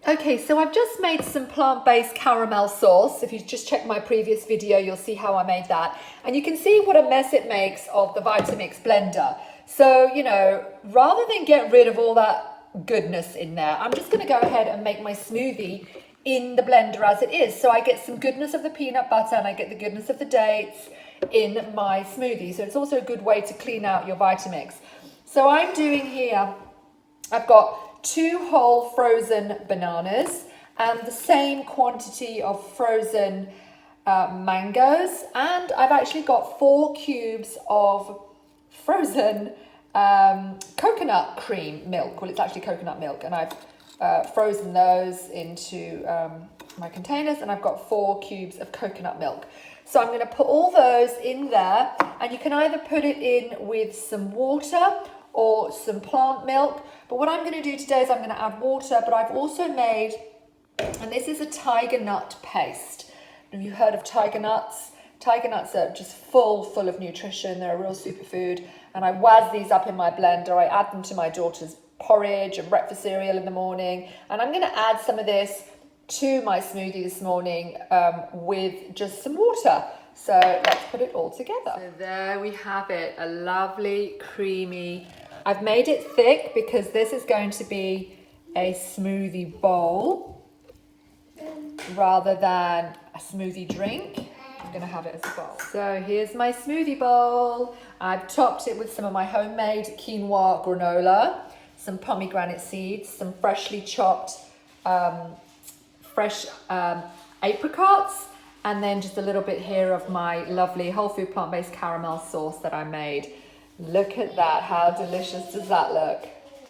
Okay, so I've just made some plant-based caramel sauce. If you just check my previous video, you'll see how I made that. And you can see what a mess it makes of the Vitamix blender. So, you know, rather than get rid of all that goodness in there, I'm just gonna go ahead and make my smoothie in the blender as it is. So I get some goodness of the peanut butter and I get the goodness of the dates in my smoothie. So it's also a good way to clean out your Vitamix. So I'm doing here, I've got 2 whole frozen bananas and the same quantity of frozen mangoes, and I've actually got 4 cubes of frozen coconut cream milk. Well, it's actually coconut milk, and I've frozen those into my containers, and I've got 4 cubes of coconut milk. So I'm going to put all those in there, and you can either put it in with some water or some plant milk. But what I'm going to do today is I'm going to add water, but I've also made, and this is a tiger nut paste. Have you heard of tiger nuts? Tiger nuts are just full of nutrition. They're a real superfood. And I waz these up in my blender. I add them to my daughter's porridge and breakfast cereal in the morning. And I'm going to add some of this to my smoothie this morning with just some water. So let's put it all together. So there we have it, a lovely, creamy. I've made it thick because this is going to be a smoothie bowl rather than a smoothie drink. I'm gonna have it as a bowl. So here's my smoothie bowl. I've topped it with some of my homemade quinoa granola, some pomegranate seeds, some freshly chopped fresh apricots, and then just a little bit here of my lovely whole food plant-based caramel sauce that I made. Look at that, how delicious does that look?